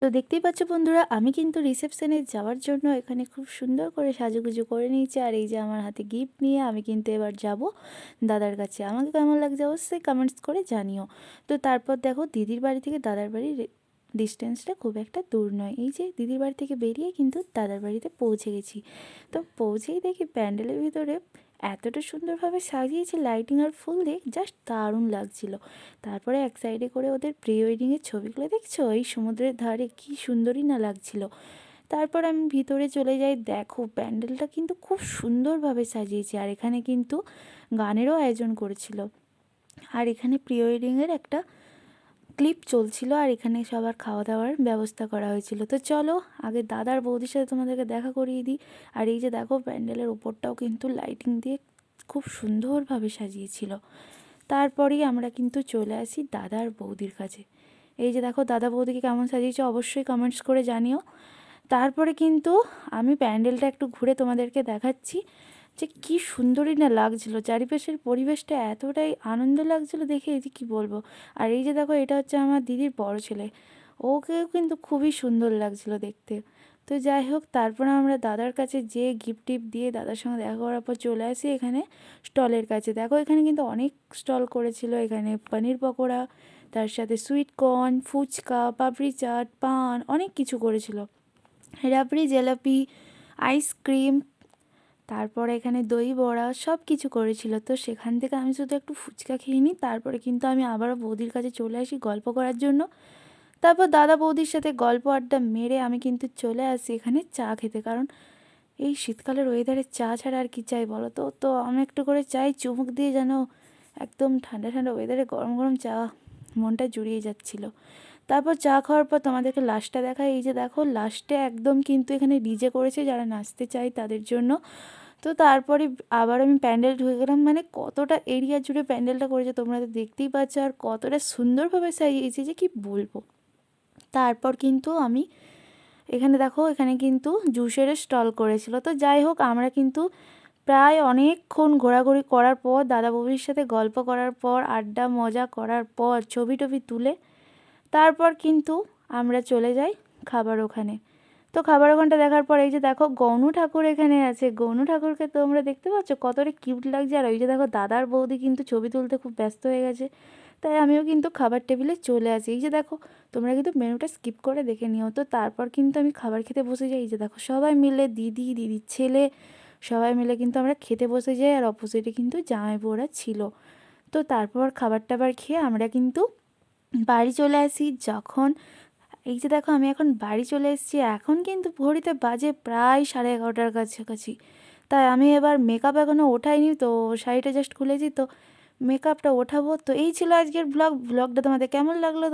তো দেখতেই পাচ্ছ বন্ধুরা, আমি কিন্তু রিসেপশনে যাওয়ার জন্য এখানে খুব সুন্দর করে সাজুগুজু করে নিয়েছি। আর এই যে আমার হাতে গিফট নিয়ে আমি কিন্তু এবার যাব দাদার কাছে। আমাকে কেমন লাগছে অবশ্যই কমেন্টস করে জানিও। তো তারপর দেখো, দিদির বাড়ি থেকে দাদার বাড়ির ডিস্টেন্সটা খুব একটা দূর নয়। এই যে দিদির বাড়ি থেকে বেরিয়ে কিন্তু দাদার বাড়িতে পৌঁছে গেছি। তো পৌঁছেই দেখি প্যান্ডেলের ভিতরে এতটা সুন্দরভাবে সাজিয়েছে লাইটিং আর ফুল দিয়ে, জাস্ট দারুণ লাগছিল। তারপরে এক সাইডে করে ওদের প্রি ওয়েডিংয়ের ছবিগুলো দেখছো, এই সমুদ্রের ধারে কি সুন্দরই না লাগছিল। তারপর আমি ভিতরে চলে যাই, দেখো প্যান্ডেলটা কিন্তু খুব সুন্দরভাবে সাজিয়েছে। আর এখানে কিন্তু গানেরও আয়োজন করেছিল। আর এখানে প্রি ওয়েডিংয়ের একটা ক্লিপ চলছিল, আর এখানে সবার খাওয়া দাওয়ার ব্যবস্থা করা হয়েছিল। তো চলো আগে দাদার বৌদির সাথে তোমাদেরকে দেখা করিয়ে দিই। আর এই যে দেখো, প্যান্ডেলের ওপরটাও কিন্তু লাইটিং দিয়ে খুব সুন্দরভাবে সাজিয়েছিল। তারপরেই আমরা কিন্তু চলে আসি দাদার বৌদির কাছে। এই যে দেখো, দাদা বৌদিকে কেমন সাজিয়েছে অবশ্যই কমেন্টস করে জানিও। তারপরে কিন্তু আমি প্যান্ডেলটা একটু ঘুরে তোমাদেরকে দেখাচ্ছি যে কী সুন্দরই না লাগছিল। চারিপাশের পরিবেশটা এতটাই আনন্দ লাগছিল দেখে, এই যে কী বলবো। আর এই যে দেখো, এটা হচ্ছে আমার দিদির বড় ছেলে, ওকেও কিন্তু খুবই সুন্দর লাগছিল দেখতে। তো যাই হোক, তারপর আমরা দাদার কাছে যেয়ে গিফট টিফট দিয়ে দাদার সঙ্গে দেখা করার পর চলে আসি এখানে স্টলের কাছে। দেখো এখানে কিন্তু অনেক স্টল করেছিল। এখানে পনির পকোড়া, তার সাথে সুইট কর্ন, ফুচকা, পাপড়ি চাট, পান, অনেক কিছু করেছিল। রাবড়ি, জিলাপি, আইসক্রিম, তারপরে এখানে দই বড়া, সব কিছু করেছিল। তো সেখান থেকে আমি শুধু একটু ফুচকা খেয়ে নিই। তারপরে কিন্তু আমি আবারও বৌদির কাছে চলে আসি গল্প করার জন্য। তারপর দাদা বৌদির সাথে গল্প আড্ডা মেরে আমি কিন্তু চলে আসি এখানে চা খেতে, কারণ এই শীতকালের ওয়েদারে চা ছাড়া আর কি চাই বলো তো। তো আমি একটু করে চাই চুমুক দিয়ে, যেন একদম ঠান্ডা ঠান্ডা ওয়েদারে গরম গরম চা মনটা জুড়িয়ে যাচ্ছিল। তারপর চা খাওয়ার পর তোমাদেরকে লাস্টটা দেখায়। এই যে দেখো, লাস্টে একদম কিন্তু এখানে ডিজে করেছে যারা নাচতে চায় তাদের জন্য। তো তারপরে আবার আমি প্যান্ডেল ঢুকে গেলাম। মানে কতটা এরিয়া জুড়ে প্যান্ডেলটা করেছে তোমরা তো দেখতেই পাচ্ছ, আর কতটা সুন্দরভাবে সাজিয়েছে যে কি বলবো। তারপর কিন্তু আমি এখানে দেখো, এখানে কিন্তু জুসেরও স্টল করেছিল। তো যাই হোক, আমরা কিন্তু প্রায় অনেকক্ষণ ঘোরাঘুরি করার পর, দাদা বৌদির সাথে গল্প করার পর, আড্ডা মজা করার পর, ছবি টবি তুলে তারপর কিন্তু আমরা চলে যাই খাবার ওখানে। তো খাবার ওখানটা দেখার পর এই যে দেখো, গৌনু ঠাকুর এখানে আছে। গৌনু ঠাকুরকে তোমরা দেখতে পাচ্ছ কতটা কিউট লাগছে। আর ওই যে দেখো, দাদার বৌদি কিন্তু ছবি তুলতে খুব ব্যস্ত হয়ে গেছে। তাই আমিও কিন্তু খাবার টেবিলে চলে আসি। এই যে দেখো, তোমরা কিন্তু মেনুটা স্কিপ করে দেখে নিও। তো তারপর কিন্তু আমি খাবার খেতে বসে যাই। এই যে দেখো, সবাই মিলে দিদি, দিদির ছেলে, সবাই মিলে কিন্তু আমরা খেতে বসে যাই। আর অপোজিটে কিন্তু জামাইবাবুরা ছিল। তো তারপর খাবার টাবার খেয়ে আমরা কিন্তু বাড়ি চলে আসি। যখন এই যে দেখো, আমি এখন বাড়ি চলে এসেছি। এখন কিন্তু ঘড়িতে বাজে প্রায় 11:30টার কাছাকাছি। তাই আমি এবার মেকআপ এখনও ওঠাইনি, তো শাড়িটা জাস্ট খুলেছি, তো মেকআপটা ওঠাবো। তো এই ছিল আজকের ব্লগটা তোমাদের কেমন লাগলো?